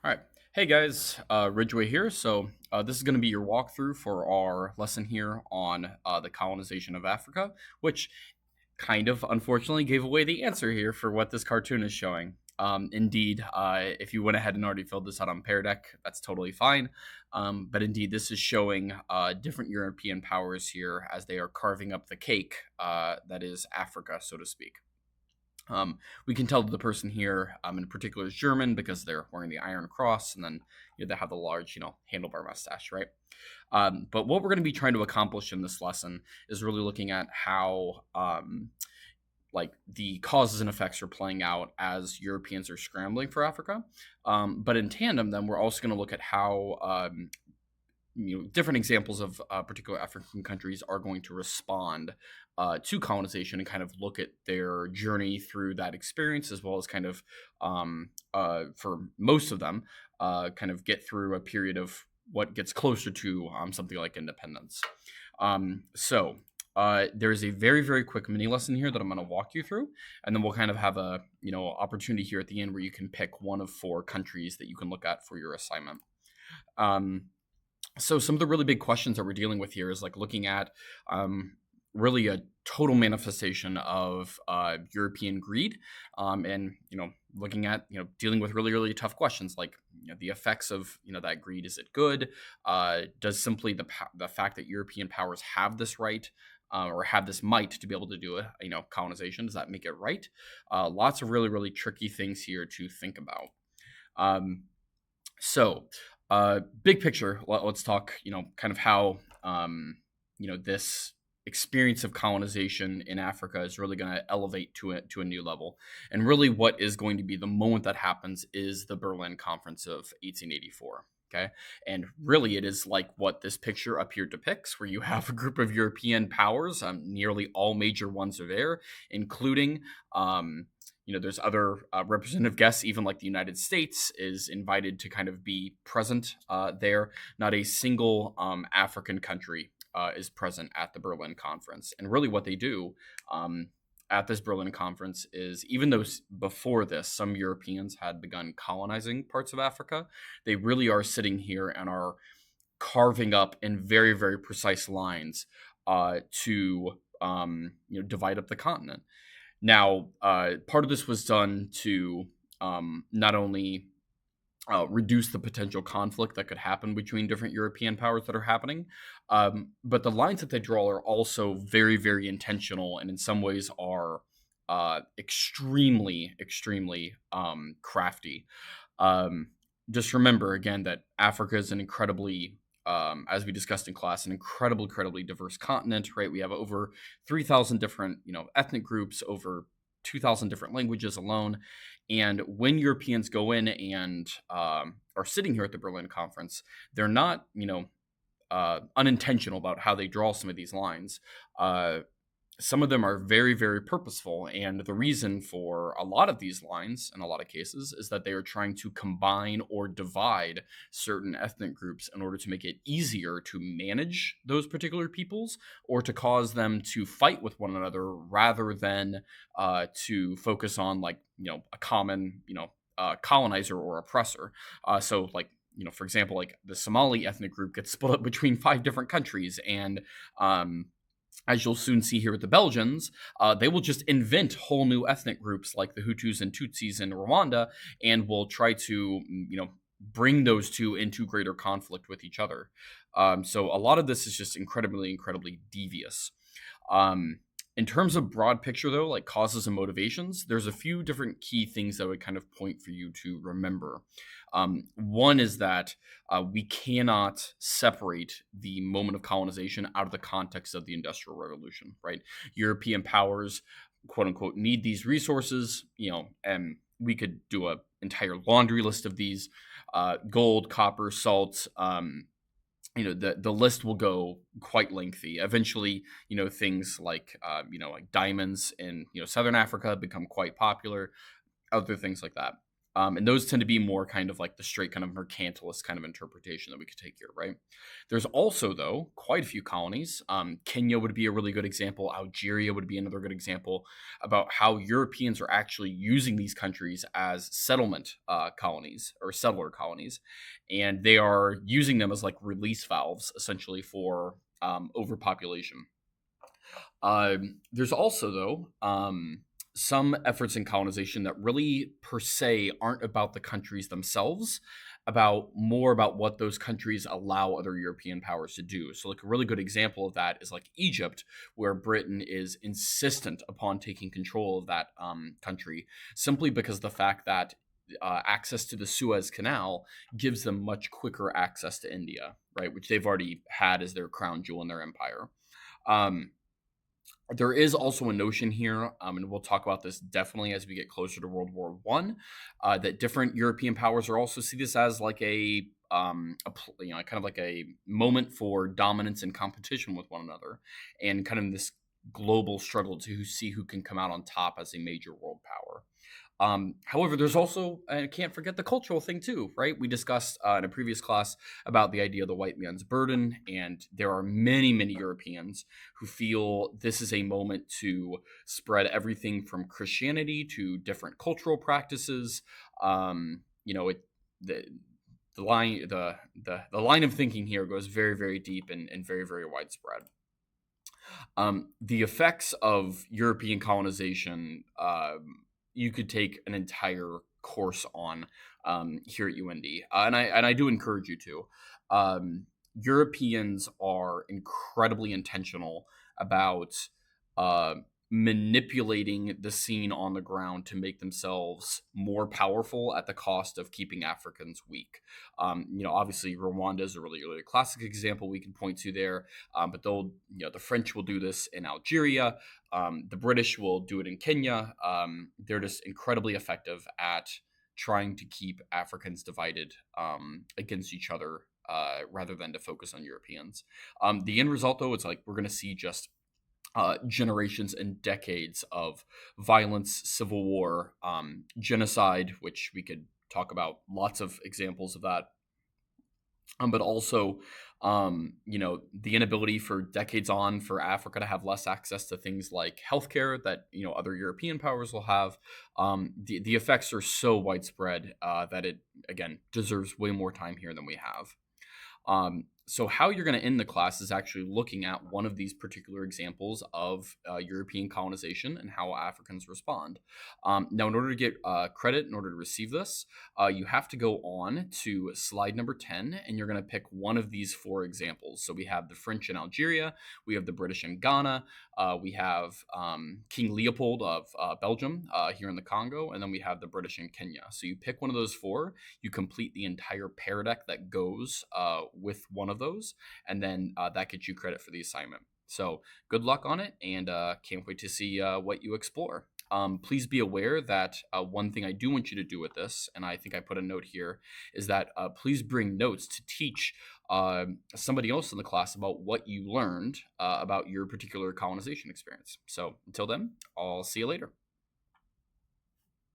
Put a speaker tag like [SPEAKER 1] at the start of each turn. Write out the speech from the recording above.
[SPEAKER 1] All right. Hey guys, Ridgeway here. This is going to be your walkthrough for our lesson here on the colonization of Africa, which kind of unfortunately gave away the answer here for what this cartoon is showing. Indeed, if you went ahead and already filled this out on Pear Deck, that's totally fine. But indeed, this is showing different European powers here as they are carving up the cake that is Africa, so to speak. We can tell that the person here, in particular, is German because they're wearing the Iron Cross, and then they have the large, handlebar mustache, right? But what we're going to be trying to accomplish in this lesson is really looking at how, like, the causes and effects are playing out as Europeans are scrambling for Africa. But in tandem, then we're also going to look at how different examples of particular African countries are going to respond to colonization and kind of look at their journey through that experience, as well as kind of, for most of them, kind of get through a period of what gets closer to something like independence. There's a very, very quick mini lesson here that I'm going to walk you through, and then we'll kind of have a opportunity here at the end where you can pick one of 4 countries that you can look at for your assignment. So some of the really big questions that we're dealing with here is like looking at really a total manifestation of European greed, and looking at dealing with really, really tough questions like the effects of that greed. Is it good? Does simply the fact that European powers have this right or have this might to be able to do colonization, does that make it right? Lots of really, really tricky things here to think about. Big picture, let's talk, kind of how, this experience of colonization in Africa is really going to elevate to a new level. And really what is going to be the moment that happens is the Berlin Conference of 1884. Okay. And really it is like what this picture up here depicts, where you have a group of European powers, nearly all major ones are there, including, there's other representative guests, even like the United States is invited to kind of be present there. Not a single African country is present at the Berlin Conference. And really what they do at this Berlin Conference is, even though before this some Europeans had begun colonizing parts of Africa, they really are sitting here and are carving up in very, very precise lines to divide up the continent. Now, part of this was done to not only reduce the potential conflict that could happen between different European powers that are happening, but the lines that they draw are also very, very intentional, and in some ways are extremely, extremely crafty. Just remember again that Africa is an incredibly, as we discussed in class, an incredibly diverse continent, right? We have over 3,000 different, ethnic groups, over 2,000 different languages alone. And when Europeans go in and are sitting here at the Berlin Conference, they're not, unintentional about how they draw some of these lines. Some of them are very, very purposeful. And the reason for a lot of these lines, in a lot of cases, is that they are trying to combine or divide certain ethnic groups in order to make it easier to manage those particular peoples, or to cause them to fight with one another rather than to focus on a common, colonizer or oppressor. For example, like the Somali ethnic group gets split up between 5 different countries, and as you'll soon see here with the Belgians, they will just invent whole new ethnic groups like the Hutus and Tutsis in Rwanda, and will try to, bring those two into greater conflict with each other. So a lot of this is just incredibly, incredibly devious. In terms of broad picture, though, like causes and motivations, there's a few different key things that would kind of point for you to remember. One is that we cannot separate the moment of colonization out of the context of the Industrial Revolution, right? European powers, quote unquote, need these resources, and we could do an entire laundry list of these: gold, copper, salt. The list will go quite lengthy. Eventually, things like like diamonds in Southern Africa become quite popular. Other things like that. And those tend to be more kind of like the straight kind of mercantilist kind of interpretation that we could take here, right? There's also, though, quite a few colonies. Kenya would be a really good example. Algeria would be another good example about how Europeans are actually using these countries as settlement colonies or settler colonies. And they are using them as like release valves, essentially, for overpopulation. There's also, though, some efforts in colonization that really per se aren't about the countries themselves, about more about what those countries allow other European powers to do. So like a really good example of that is like Egypt, where Britain is insistent upon taking control of that country simply because the fact that access to the Suez Canal gives them much quicker access to India, right, which they've already had as their crown jewel in their empire. Um, there is also a notion here, and we'll talk about this definitely as we get closer to World War One, that different European powers are also see this as like kind of like a moment for dominance and competition with one another, and kind of this global struggle to see who can come out on top as a major world power. However, there's also, I can't forget the cultural thing too, right? We discussed in a previous class about the idea of the white man's burden, and there are many, many Europeans who feel this is a moment to spread everything from Christianity to different cultural practices. The the line the line of thinking here goes very, very deep and very, very widespread. The effects of European colonization, you could take an entire course on here at UND, and I do encourage you to. Europeans are incredibly intentional about uh, manipulating the scene on the ground to make themselves more powerful at the cost of keeping Africans weak. Obviously, Rwanda is a really, really classic example we can point to there. But the French will do this in Algeria. The British will do it in Kenya. They're just incredibly effective at trying to keep Africans divided against each other rather than to focus on Europeans. The end result, though, it's like we're going to see just generations and decades of violence, civil war, genocide, which we could talk about lots of examples of that. But also, the inability for decades on for Africa to have less access to things like healthcare that other European powers will have. The effects are so widespread that it again deserves way more time here than we have. So how you're going to end the class is actually looking at one of these particular examples of European colonization and how Africans respond. Now, in order to get credit, in order to receive this, you have to go on to slide number 10, and you're going to pick one of these 4 examples. So we have the French in Algeria, we have the British in Ghana, we have King Leopold of Belgium here in the Congo, and then we have the British in Kenya. So you pick one of those 4, you complete the entire pair deck that goes with one of those, and then that gets you credit for the assignment. So good luck on it, and can't wait to see what you explore. Please be aware that one thing I do want you to do with this, and I think I put a note here, is that please bring notes to teach somebody else in the class about what you learned about your particular colonization experience. So until then, I'll see you later.